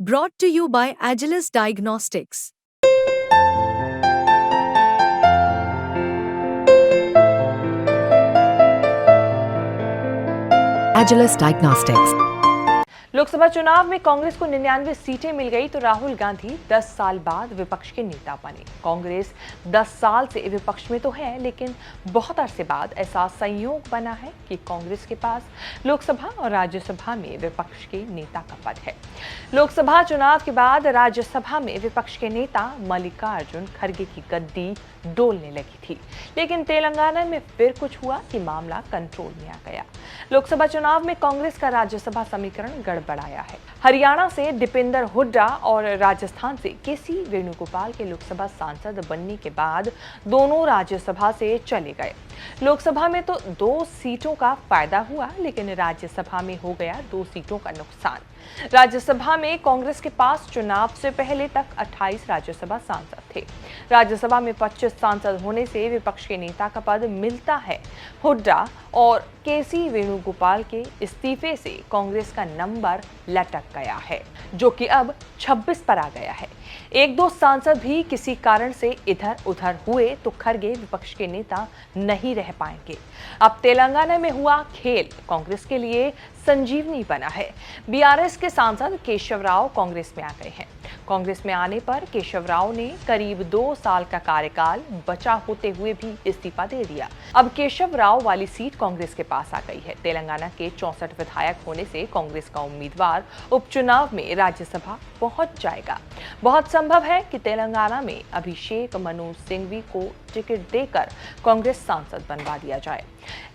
Brought to you by Agilus Diagnostics. Agilus Diagnostics. Lok Sabha चुनाव में कांग्रेस को 99 सीटें मिल गई तो राहुल गांधी 10 साल बाद विपक्ष के नेता बने। कांग्रेस 10 साल से विपक्ष में तो है, लेकिन बहुत अरसे बाद ऐसा संयोग बना है कि कांग्रेस के पास लोकसभा और राज्यसभा में विपक्ष के नेता का पद है। लोकसभा चुनाव के बाद राज्यसभा में विपक्ष के नेता मल्लिकार्जुन खड़गे की गद्दी डोलने लगी थी, लेकिन तेलंगाना में फिर कुछ हुआ कि मामला कंट्रोल में आ गया। लोकसभा चुनाव में कांग्रेस का राज्यसभा समीकरण गड़बड़ाया है। हरियाणा से दीपेंद्र हुड्डा और राजस्थान से केसी वेणुगोपाल के लोकसभा सांसद बनने के बाद दोनों राज्यसभा से चले गए। लोकसभा में तो 2 सीटों का फायदा हुआ, लेकिन राज्यसभा में हो गया 2 सीटों का नुकसान। राज्यसभा में कांग्रेस के पास चुनाव से पहले तक 28 राज्यसभा सांसद थे। राज्यसभा में 25 सांसद होने से विपक्ष के नेता का पद मिलता है। हुड्डा और केसी वेणुगोपाल के इस्तीफे से कांग्रेस का नंबर लटक गया है, जो कि अब 26 पर आ गया है। 1-2 सांसद भी किसी कारण से इधर उधर हुए तो खड़गे विपक्ष के नेता नहीं रह पाएंगे। अब तेलंगाना में हुआ खेल कांग्रेस के लिए संजीवनी बना है। बीआरएस के सांसद केशव राव कांग्रेस में आ गए हैं। कांग्रेस में आने पर केशव राव ने करीब 2 साल का कार्यकाल बचा होते हुए भी इस्तीफा दे दिया। अब केशव राव वाली सीट कांग्रेस के पास आ गई है। तेलंगाना के 64 विधायक होने से कांग्रेस का उम्मीदवार उपचुनाव में राज्यसभा पहुंच जाएगा। बहुत संभव है कि तेलंगाना में अभिषेक मनु सिंघवी को टिकट देकर कांग्रेस सांसद बनवा दिया जाए।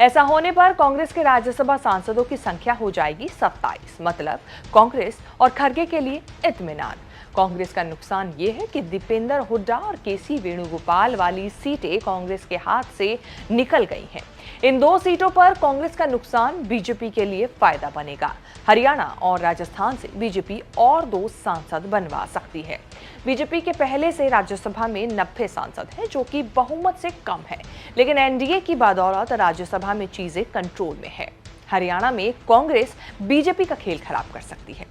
ऐसा होने पर कांग्रेस के राज्यसभा सांसदों की संख्या हो जाएगी 27, मतलब कांग्रेस और खड़गे के लिए इत्मीनान। कांग्रेस का नुकसान ये है कि दीपेंद्र हुड्डा और केसी वेणुगोपाल वाली सीटें कांग्रेस के हाथ से निकल गई हैं। इन 2 सीटों पर कांग्रेस का नुकसान बीजेपी के लिए फायदा बनेगा। हरियाणा और राजस्थान से बीजेपी और 2 सांसद बनवा सकती है। बीजेपी के पहले से राज्यसभा में 90 सांसद हैं, जो कि बहुमत से कम है, लेकिन एनडीए की बदौलत राज्यसभा में चीजें कंट्रोल में है। हरियाणा में कांग्रेस बीजेपी का खेल खराब कर सकती है।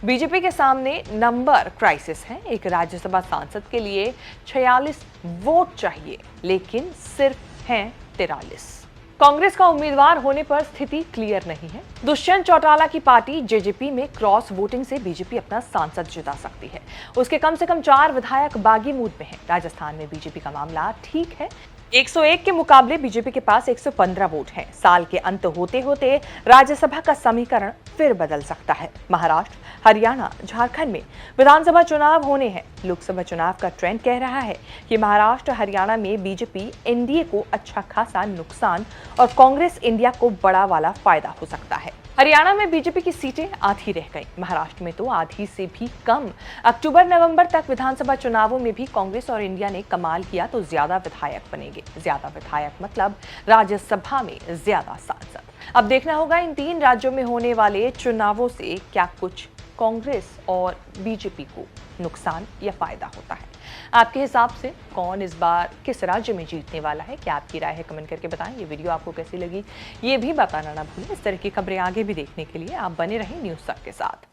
बीजेपी के सामने नंबर क्राइसिस है। एक राज्यसभा सांसद के लिए 46 वोट चाहिए, लेकिन सिर्फ हैं 43। कांग्रेस का उम्मीदवार होने पर स्थिति क्लियर नहीं है। दुष्यंत चौटाला की पार्टी जेजेपी में क्रॉस वोटिंग से बीजेपी अपना सांसद जिता सकती है। उसके कम से कम 4 विधायक बागी मूड में हैं। राजस्थान में बीजेपी का मामला ठीक है। 101 के मुकाबले बीजेपी के पास 115 वोट हैं। साल के अंत होते होते राज्यसभा का समीकरण फिर बदल सकता है। महाराष्ट्र, हरियाणा, झारखंड में विधानसभा चुनाव होने हैं। लोकसभा चुनाव का ट्रेंड कह रहा है कि महाराष्ट्र, हरियाणा में बीजेपी एनडीए को अच्छा खासा नुकसान और कांग्रेस इंडिया को बड़ा वाला फायदा हो सकता है। हरियाणा में बीजेपी की सीटें आधी रह गईं। महाराष्ट्र में तो आधी से भी कम। अक्टूबर-नवंबर तक विधानसभा चुनावों में भी कांग्रेस और इंडिया ने कमाल किया तो ज्यादा विधायक बनेंगे। ज्यादा विधायक मतलब राज्यसभा में ज्यादा सांसद। अब देखना होगा इन 3 राज्यों में होने वाले चुनावों से क्या कुछ कांग्रेस और बीजेपी को नुकसान या फायदा होता है। आपके हिसाब से कौन इस बार किस राज्य में जीतने वाला है? क्या आपकी राय है? कमेंट करके बताएं। ये वीडियो आपको कैसी लगी ये भी बताना ना भूलें। इस तरह की खबरें आगे भी देखने के लिए आप बने रहें न्यूज़ तक के साथ।